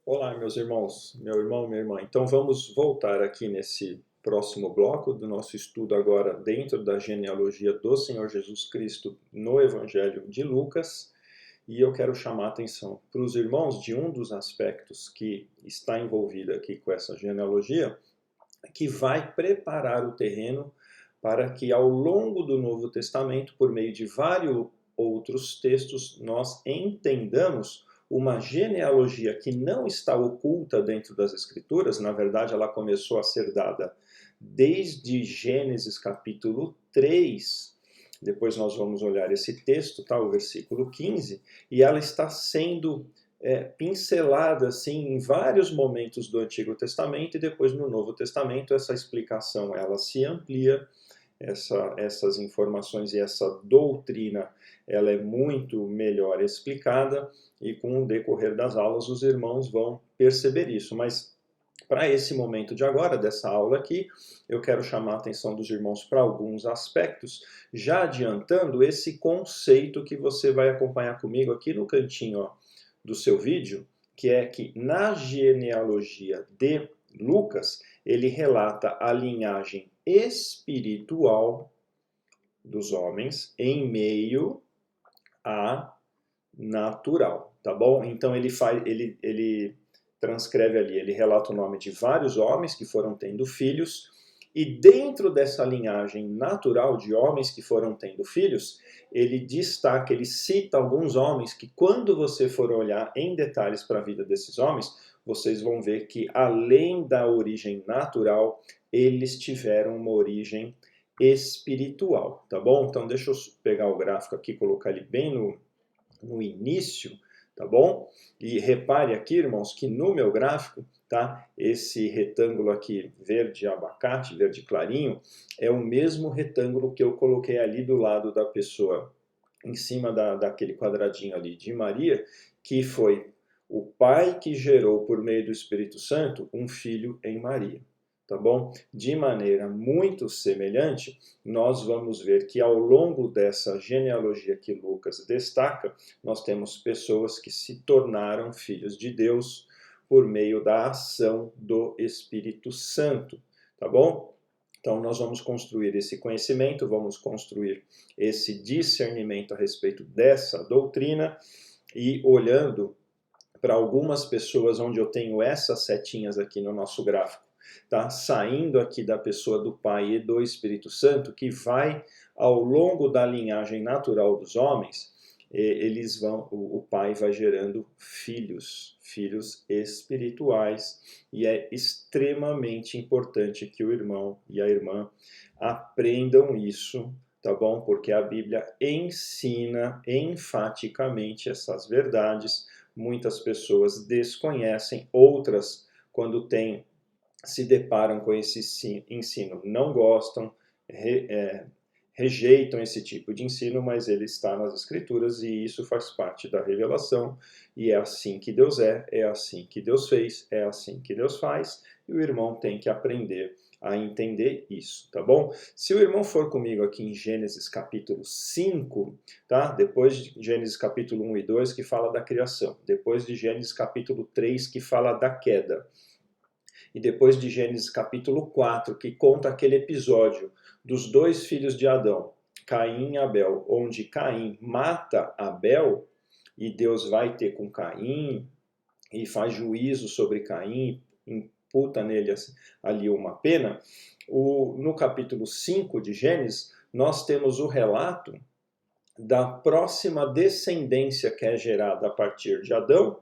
Olá, meus irmãos, meu irmão, minha irmã. Então vamos voltar aqui nesse próximo bloco do nosso estudo agora dentro da genealogia do Senhor Jesus Cristo no Evangelho de Lucas. E eu quero chamar a atenção para os irmãos de um dos aspectos que está envolvido aqui com essa genealogia, que vai preparar o terreno para que ao longo do Novo Testamento, por meio de vários outros textos, nós entendamos uma genealogia que não está oculta dentro das Escrituras. Na verdade, ela começou a ser dada desde Gênesis capítulo 3. Depois nós vamos olhar esse texto, tá? O versículo 15, e ela está sendo pincelada assim em vários momentos do Antigo Testamento, e depois no Novo Testamento essa explicação ela se amplia, essas informações e essa doutrina ela é muito melhor explicada, e com o decorrer das aulas os irmãos vão perceber isso. Mas para esse momento de agora, dessa aula aqui, eu quero chamar a atenção dos irmãos para alguns aspectos, já adiantando esse conceito que você vai acompanhar comigo aqui no cantinho, ó, do seu vídeo, que é que na genealogia de Lucas, ele relata a linhagem espiritual dos homens em meio à natural, tá bom? Então ele transcreve ali, ele relata o nome de vários homens que foram tendo filhos, e dentro dessa linhagem natural de homens que foram tendo filhos, ele destaca, ele cita alguns homens que, quando você for olhar em detalhes para a vida desses homens, vocês vão ver que, além da origem natural, eles tiveram uma origem espiritual, tá bom? Então deixa eu pegar o gráfico aqui, colocar ele bem no início, tá bom? E repare aqui, irmãos, que no meu gráfico, tá? Esse retângulo aqui, verde abacate, verde clarinho, é o mesmo retângulo que eu coloquei ali do lado da pessoa, em cima daquele quadradinho ali de Maria, que foi o pai que gerou, por meio do Espírito Santo, um filho em Maria. Tá bom? De maneira muito semelhante, nós vamos ver que ao longo dessa genealogia que Lucas destaca, nós temos pessoas que se tornaram filhos de Deus por meio da ação do Espírito Santo, tá bom? Então nós vamos construir esse conhecimento, vamos construir esse discernimento a respeito dessa doutrina, e olhando para algumas pessoas onde eu tenho essas setinhas aqui no nosso gráfico, tá? Saindo aqui da pessoa do Pai e do Espírito Santo, que vai ao longo da linhagem natural dos homens, o Pai vai gerando filhos espirituais, e é extremamente importante que o irmão e a irmã aprendam isso, tá bom? Porque a Bíblia ensina enfaticamente essas verdades. Muitas pessoas desconhecem, outras, quando se deparam com esse ensino, não gostam, rejeitam esse tipo de ensino, mas ele está nas Escrituras e isso faz parte da revelação, e é assim que Deus é assim que Deus fez, é assim que Deus faz, e o irmão tem que aprender a entender isso, tá bom? Se o irmão for comigo aqui em Gênesis capítulo 5, tá? Depois de Gênesis capítulo 1 e 2, que fala da criação, depois de Gênesis capítulo 3, que fala da queda, e depois de Gênesis capítulo 4, que conta aquele episódio dos dois filhos de Adão, Caim e Abel, onde Caim mata Abel, e Deus vai ter com Caim e faz juízo sobre Caim, imputa nele ali uma pena. No capítulo 5 de Gênesis, nós temos o relato da próxima descendência que é gerada a partir de Adão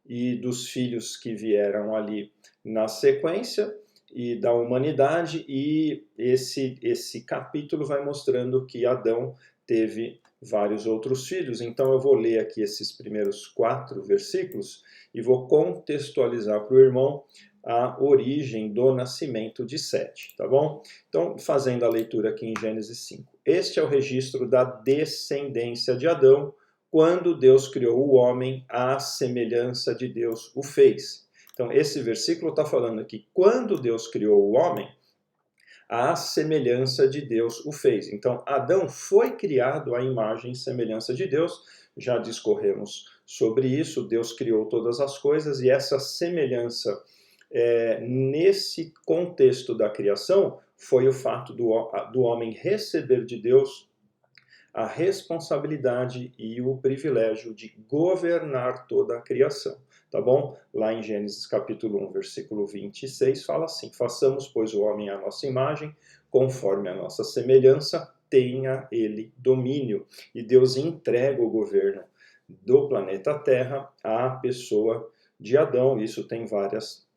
e dos filhos que vieram ali na sequência e da humanidade, e esse capítulo vai mostrando que Adão teve vários outros filhos. Então eu vou ler aqui esses primeiros 4 versículos e vou contextualizar para o irmão a origem do nascimento de Sete, tá bom? Então, fazendo a leitura aqui em Gênesis 5. Este é o registro da descendência de Adão, quando Deus criou o homem, à semelhança de Deus o fez. Então, esse versículo está falando aqui, quando Deus criou o homem, à semelhança de Deus o fez. Então, Adão foi criado à imagem e semelhança de Deus, já discorremos sobre isso. Deus criou todas as coisas e essa semelhança nesse contexto da criação foi o fato do homem receber de Deus a responsabilidade e o privilégio de governar toda a criação, tá bom? Lá em Gênesis capítulo 1, versículo 26, fala assim: façamos, pois, o homem à nossa imagem, conforme a nossa semelhança, tenha ele domínio. E Deus entrega o governo do planeta Terra à pessoa de Adão. Isso tem várias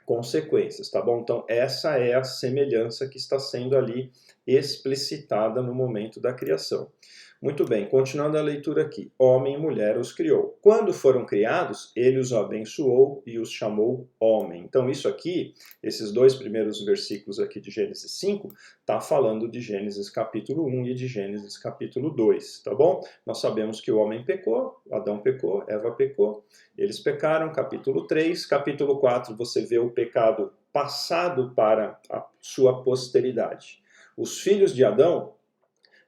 consequências, tá bom? Então, essa é a semelhança que está sendo ali explicitada no momento da criação. Muito bem, continuando a leitura aqui. Homem e mulher os criou. Quando foram criados, ele os abençoou e os chamou homem. Então, isso aqui, esses dois primeiros versículos aqui de Gênesis 5, está falando de Gênesis capítulo 1 e de Gênesis capítulo 2, tá bom? Nós sabemos que o homem pecou, Adão pecou, Eva pecou, eles pecaram, capítulo 3, capítulo 4, você vê o pecado passado para a sua posteridade. Os filhos de Adão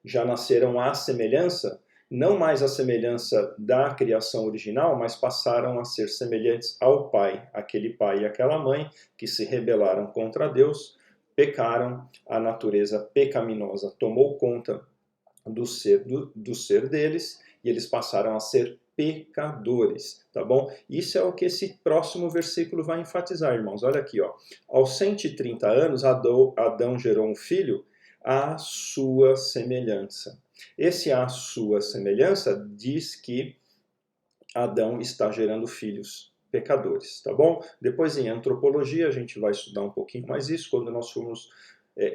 já nasceram à semelhança, não mais à semelhança da criação original, mas passaram a ser semelhantes ao pai, aquele pai e aquela mãe que se rebelaram contra Deus, pecaram, a natureza pecaminosa tomou conta do ser deles e eles passaram a ser pecadores, tá bom? Isso é o que esse próximo versículo vai enfatizar, irmãos. Olha aqui, ó. Aos 130 anos, Adão gerou um filho à sua semelhança. Esse à sua semelhança diz que Adão está gerando filhos pecadores, tá bom? Depois em antropologia a gente vai estudar um pouquinho mais isso, quando nós formos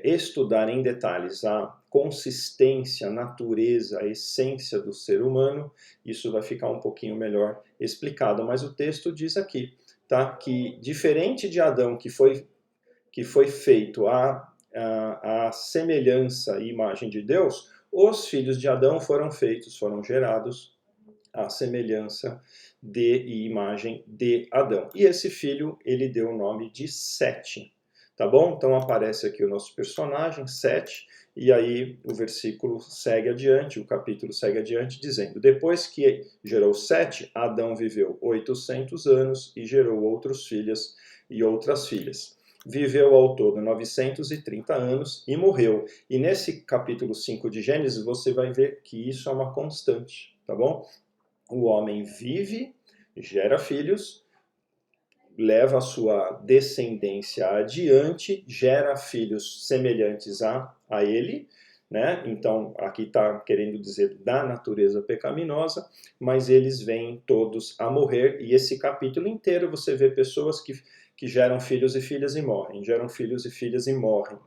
estudar em detalhes a consistência, a natureza, a essência do ser humano, isso vai ficar um pouquinho melhor explicado, mas o texto diz aqui, tá? Que diferente de Adão, que foi feito a semelhança e imagem de Deus, os filhos de Adão foram gerados à semelhança e imagem de Adão. E esse filho, ele deu o nome de Sete, tá bom? Então aparece aqui o nosso personagem, Sete, e aí o versículo segue adiante, o capítulo segue adiante, dizendo: depois que gerou Sete, Adão viveu 800 anos e gerou outros filhos e outras filhas. Viveu ao todo 930 anos e morreu. E nesse capítulo 5 de Gênesis, você vai ver que isso é uma constante, tá bom? O homem vive, gera filhos, leva a sua descendência adiante, gera filhos semelhantes a ele, né? Então, aqui está querendo dizer da natureza pecaminosa, mas eles vêm todos a morrer, e esse capítulo inteiro você vê pessoas que geram filhos e filhas e morrem, geram filhos e filhas e morrem,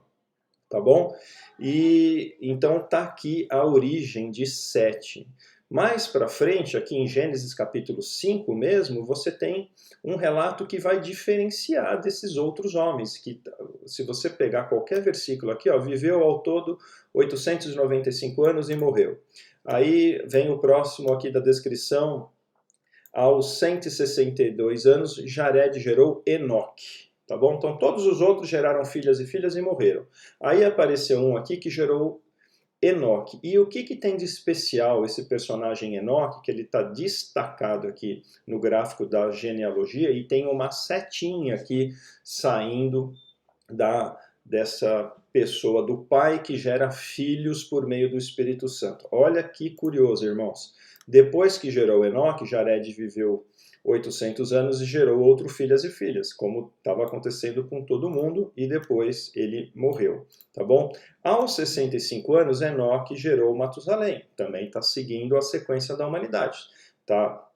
tá bom? E então está aqui a origem de Sete. Mais para frente, aqui em Gênesis capítulo 5 mesmo, você tem um relato que vai diferenciar desses outros homens, que se você pegar qualquer versículo aqui, ó, viveu ao todo 895 anos e morreu. Aí vem o próximo aqui da descrição, aos 162 anos, Jared gerou Enoque. Tá bom? Então todos os outros geraram filhas e filhas e morreram. Aí apareceu um aqui que gerou Enoque. E o que tem de especial esse personagem Enoque, que ele está destacado aqui no gráfico da genealogia, e tem uma setinha aqui saindo dessa pessoa, do pai que gera filhos por meio do Espírito Santo. Olha que curioso, irmãos. Depois que gerou Enoque, Jared viveu 800 anos e gerou outros filhas e filhas, como estava acontecendo com todo mundo, e depois ele morreu, tá bom? Aos 65 anos, Enoque gerou Matusalém, também está seguindo a sequência da humanidade, tá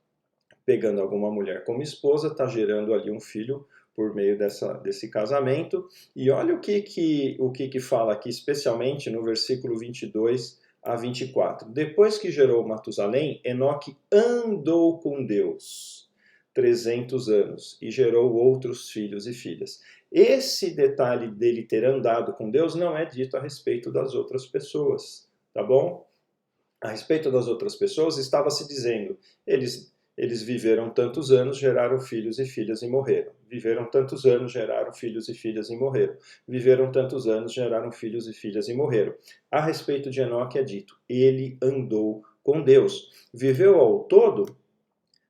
pegando alguma mulher como esposa, está gerando ali um filho por meio desse casamento, e olha o que fala aqui, especialmente no versículo 22 a 24. Depois que gerou Matusalém, Enoque andou com Deus 300 anos e gerou outros filhos e filhas. Esse detalhe dele ter andado com Deus não é dito a respeito das outras pessoas, tá bom? A respeito das outras pessoas, estava se dizendo, eles viveram tantos anos, geraram filhos e filhas e morreram. Viveram tantos anos, geraram filhos e filhas e morreram. Viveram tantos anos, geraram filhos e filhas e morreram. A respeito de Enoque é dito, ele andou com Deus. Viveu ao todo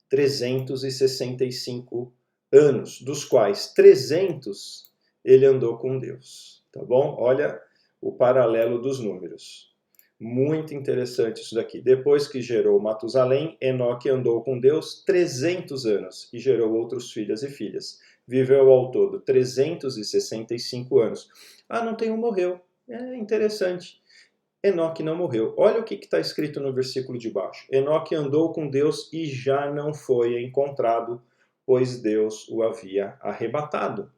365 anos, dos quais 300 ele andou com Deus, tá bom? Olha o paralelo dos números. Muito interessante isso daqui. Depois que gerou Matusalém, Enoque andou com Deus 300 anos e gerou outros filhos e filhas. Viveu ao todo 365 anos. Ah, não tem um morreu. É interessante. Enoque não morreu. Olha o que está escrito no versículo de baixo. Enoque andou com Deus e já não foi encontrado, pois Deus o havia arrebatado.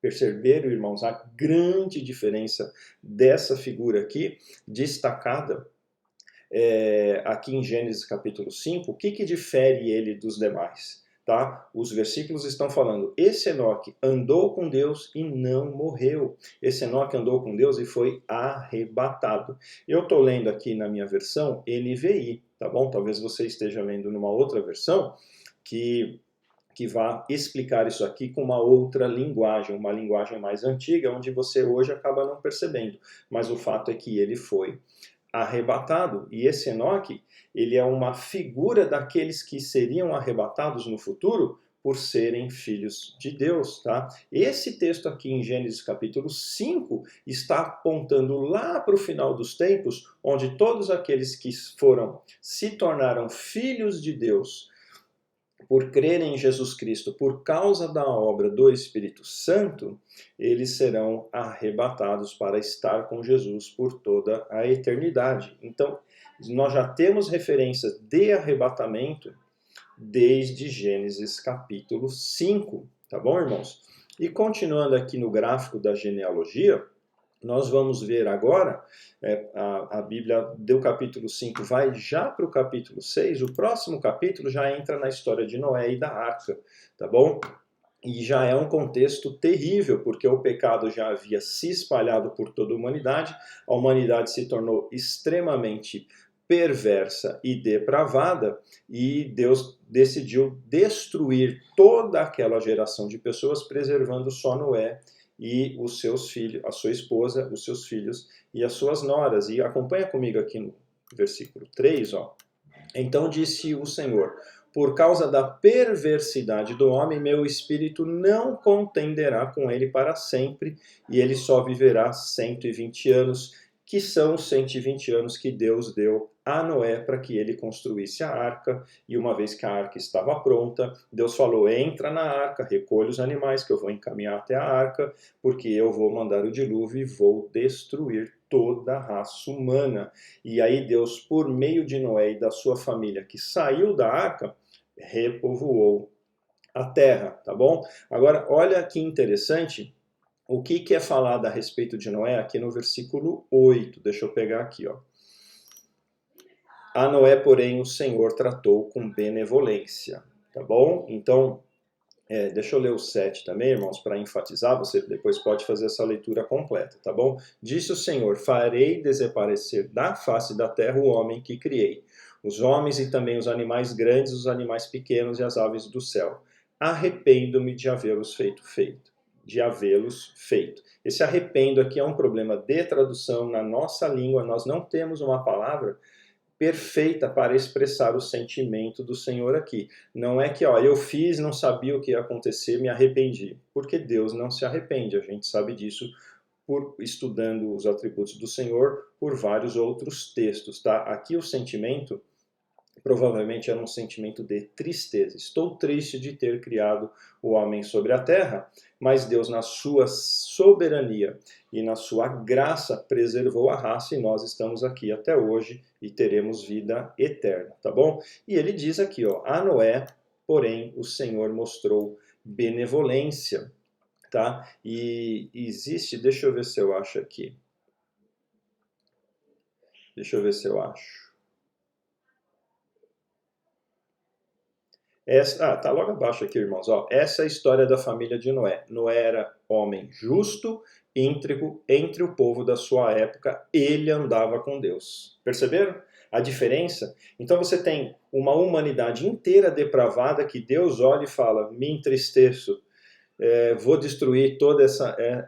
Perceberam, irmãos, a grande diferença dessa figura aqui, destacada aqui em Gênesis capítulo 5, o que difere ele dos demais? Tá? Os versículos estão falando, esse Enoque andou com Deus e não morreu. Esse Enoque andou com Deus e foi arrebatado. Eu estou lendo aqui na minha versão NVI, tá bom? Talvez você esteja lendo numa outra versão que vá explicar isso aqui com uma outra linguagem, uma linguagem mais antiga, onde você hoje acaba não percebendo. Mas o fato é que ele foi arrebatado. E esse Enoque, ele é uma figura daqueles que seriam arrebatados no futuro por serem filhos de Deus, tá? Esse texto aqui em Gênesis capítulo 5 está apontando lá para o final dos tempos, onde todos aqueles que se tornaram filhos de Deus, por crerem em Jesus Cristo, por causa da obra do Espírito Santo, eles serão arrebatados para estar com Jesus por toda a eternidade. Então, nós já temos referências de arrebatamento desde Gênesis capítulo 5, tá bom, irmãos? E continuando aqui no gráfico da genealogia, nós vamos ver agora, a Bíblia do capítulo 5 vai já para o capítulo 6, o próximo capítulo já entra na história de Noé e da arca, tá bom? E já é um contexto terrível, porque o pecado já havia se espalhado por toda a humanidade se tornou extremamente perversa e depravada, e Deus decidiu destruir toda aquela geração de pessoas, preservando só Noé e os seus filhos, a sua esposa, os seus filhos e as suas noras. E acompanha comigo aqui no versículo 3, ó. Então disse o Senhor, por causa da perversidade do homem, meu espírito não contenderá com ele para sempre, e ele só viverá 120 anos, que são os 120 anos que Deus deu a Noé para que ele construísse a arca. E uma vez que a arca estava pronta, Deus falou, entra na arca, recolhe os animais que eu vou encaminhar até a arca, porque eu vou mandar o dilúvio e vou destruir toda a raça humana. E aí Deus, por meio de Noé e da sua família que saiu da arca, repovoou a terra, tá bom? Agora, olha que interessante o que é falado a respeito de Noé aqui no versículo 8. Deixa eu pegar aqui, ó. A Noé, porém, o Senhor tratou com benevolência, tá bom? Então, deixa eu ler o 7 também, irmãos, para enfatizar, você depois pode fazer essa leitura completa, tá bom? Disse o Senhor, farei desaparecer da face da terra o homem que criei, os homens e também os animais grandes, os animais pequenos e as aves do céu. Arrependo-me de havê-los feito. Esse arrependo aqui é um problema de tradução na nossa língua, nós não temos uma palavra perfeita para expressar o sentimento do Senhor aqui. Não é que, ó, eu fiz, não sabia o que ia acontecer, me arrependi. Porque Deus não se arrepende, a gente sabe disso por estudando os atributos do Senhor por vários outros textos, tá? Aqui o sentimento provavelmente era um sentimento de tristeza. Estou triste de ter criado o homem sobre a terra, mas Deus, na sua soberania e na sua graça, preservou a raça e nós estamos aqui até hoje e teremos vida eterna, tá bom? E ele diz aqui, ó, a Noé, porém, o Senhor mostrou benevolência, tá? E existe, deixa eu ver se eu acho aqui. Deixa eu ver se eu acho. Tá logo abaixo aqui, irmãos. Ó, essa é a história da família de Noé. Noé era homem justo, íntegro, entre o povo da sua época, ele andava com Deus. Perceberam a diferença? Então você tem uma humanidade inteira depravada que Deus olha e fala, me entristeço, vou destruir todos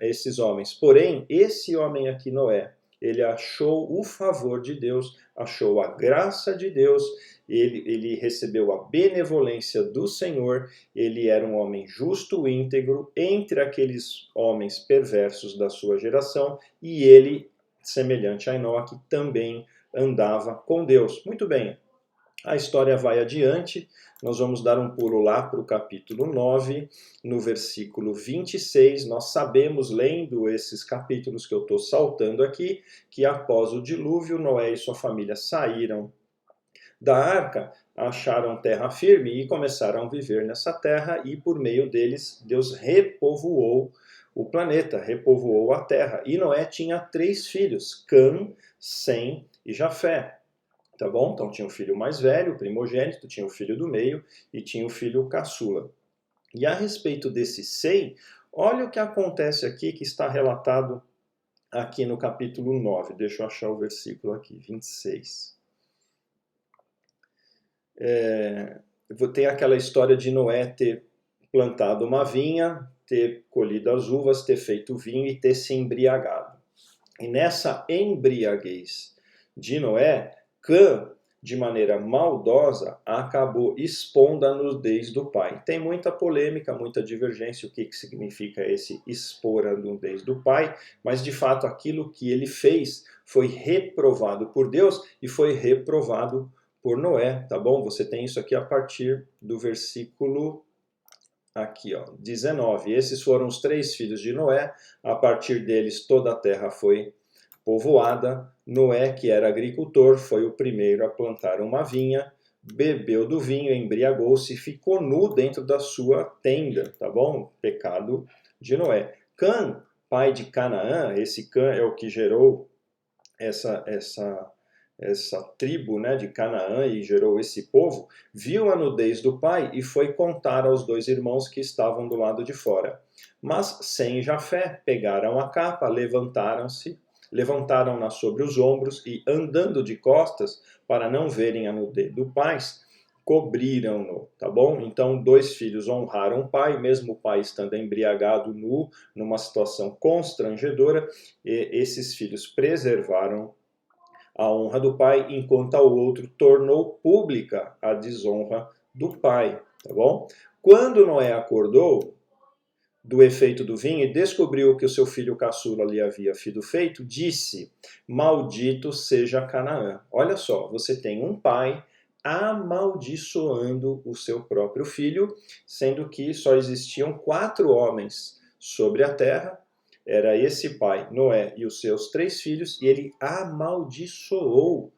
esses homens. Porém, esse homem aqui, Noé, ele achou o favor de Deus, achou a graça de Deus, ele recebeu a benevolência do Senhor, ele era um homem justo, íntegro, entre aqueles homens perversos da sua geração, e ele, semelhante a Enoque, também andava com Deus. Muito bem, a história vai adiante, nós vamos dar um pulo lá para o capítulo 9, no versículo 26, nós sabemos, lendo esses capítulos que eu estou saltando aqui, que após o dilúvio, Noé e sua família saíram da arca, acharam terra firme e começaram a viver nessa terra, e por meio deles, Deus repovoou o planeta, repovoou a terra. E Noé tinha 3 filhos, Cã, Sem e Jafé. Tá bom? Então tinha o filho mais velho, o primogênito, tinha o filho do meio e tinha o filho caçula. E a respeito desse Sem, olha o que acontece aqui, que está relatado aqui no capítulo 9. Deixa eu achar o versículo aqui, 26. Tem aquela história de Noé ter plantado uma vinha, ter colhido as uvas, ter feito vinho e ter se embriagado. E nessa embriaguez de Noé, Cã, de maneira maldosa, acabou expondo a nudez do pai. Tem muita polêmica, muita divergência, o que significa esse expor a nudez do pai, mas de fato aquilo que ele fez foi reprovado por Deus e foi reprovado por Noé, tá bom? Você tem isso aqui a partir do versículo aqui, ó, 19. Esses foram os 3 filhos de Noé, a partir deles toda a terra foi povoada. Noé, que era agricultor, foi o primeiro a plantar uma vinha, bebeu do vinho, embriagou-se e ficou nu dentro da sua tenda, tá bom? Pecado de Noé. Cã, pai de Canaã, esse Cã é o que gerou essa tribo, né, de Canaã e gerou esse povo, viu a nudez do pai e foi contar aos 2 irmãos que estavam do lado de fora. Mas Sem e Jafé pegaram a capa, levantaram-na sobre os ombros e, andando de costas, para não verem a nudez do pai, cobriram-no, tá bom? Então, 2 filhos honraram o pai, mesmo o pai estando embriagado, nu, numa situação constrangedora, e esses filhos preservaram a honra do pai, enquanto ao outro tornou pública a desonra do pai, tá bom? Quando Noé acordou do efeito do vinho e descobriu que o seu filho caçula lhe havia sido feito, disse: maldito seja Canaã. Olha só, você tem um pai amaldiçoando o seu próprio filho, sendo que só existiam 4 homens sobre a terra. Era esse pai, Noé, e os seus 3 filhos, e ele amaldiçoou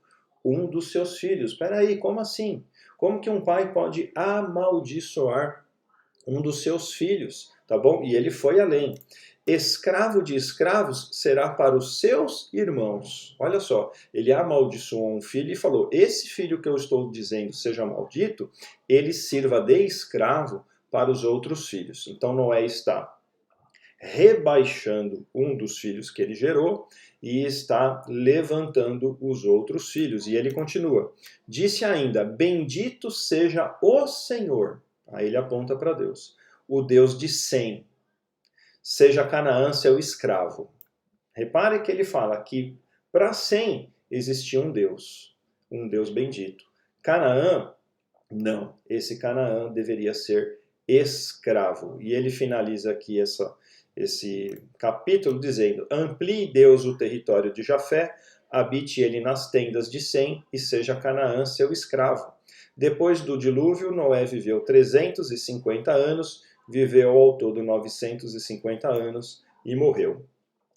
um dos seus filhos. Espera aí, como assim? Como que um pai pode amaldiçoar um dos seus filhos? Tá bom? E ele foi além. Escravo de escravos será para os seus irmãos. Olha só, ele amaldiçoou um filho e falou: esse filho que eu estou dizendo seja maldito, ele sirva de escravo para os outros filhos. Então Noé está rebaixando um dos filhos que ele gerou e está levantando os outros filhos. E ele continua: disse ainda: bendito seja o Senhor. Aí ele aponta para Deus, o Deus de Sem, seja Canaã seu escravo. Repare que ele fala que para Sem existia um Deus bendito. Canaã, não, esse Canaã deveria ser escravo. E ele finaliza aqui esse capítulo dizendo: amplie Deus o território de Jafé, habite ele nas tendas de Sem e seja Canaã seu escravo. Depois do dilúvio, Noé viveu 350 anos, viveu ao todo 950 anos e morreu.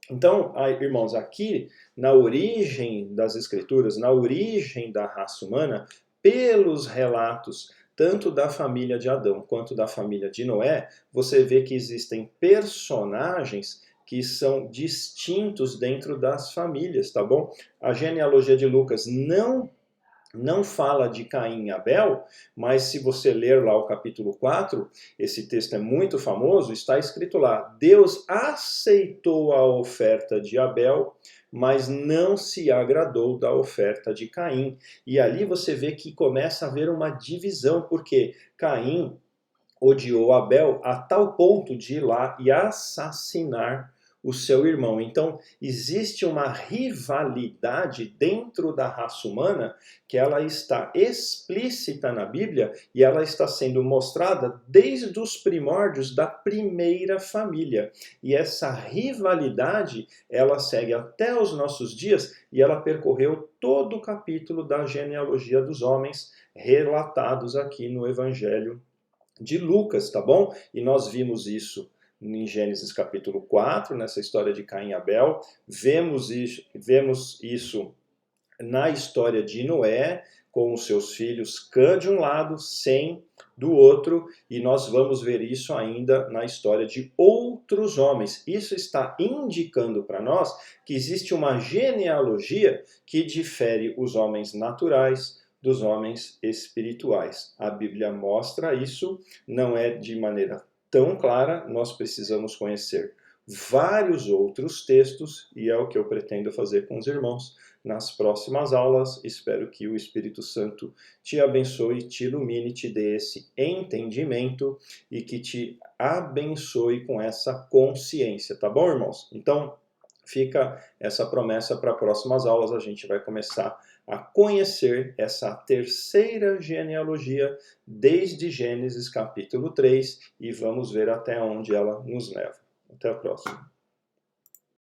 Então, irmãos, aqui na origem das Escrituras, na origem da raça humana, pelos relatos tanto da família de Adão quanto da família de Noé, você vê que existem personagens que são distintos dentro das famílias, tá bom? A genealogia de Lucas não fala de Caim e Abel, mas se você ler lá o capítulo 4, esse texto é muito famoso, está escrito lá: Deus aceitou a oferta de Abel, mas não se agradou da oferta de Caim. E ali você vê que começa a haver uma divisão, porque Caim odiou Abel a tal ponto de ir lá e assassinar o seu irmão. Então, existe uma rivalidade dentro da raça humana que ela está explícita na Bíblia e ela está sendo mostrada desde os primórdios da primeira família. E essa rivalidade, ela segue até os nossos dias e ela percorreu todo o capítulo da genealogia dos homens relatados aqui no Evangelho de Lucas, tá bom? E nós vimos isso em Gênesis capítulo 4, nessa história de Caim e Abel, vemos isso na história de Noé, com os seus filhos, Cã de um lado, Sem do outro, e nós vamos ver isso ainda na história de outros homens. Isso está indicando para nós que existe uma genealogia que difere os homens naturais dos homens espirituais. A Bíblia mostra isso, não é de maneira tão clara, nós precisamos conhecer vários outros textos, e é o que eu pretendo fazer com os irmãos nas próximas aulas. Espero que o Espírito Santo te abençoe, te ilumine, te dê esse entendimento e que te abençoe com essa consciência, tá bom, irmãos? Então, fica essa promessa para próximas aulas. A gente vai começar a conhecer essa terceira genealogia desde Gênesis capítulo 3 e vamos ver até onde ela nos leva. Até a próxima.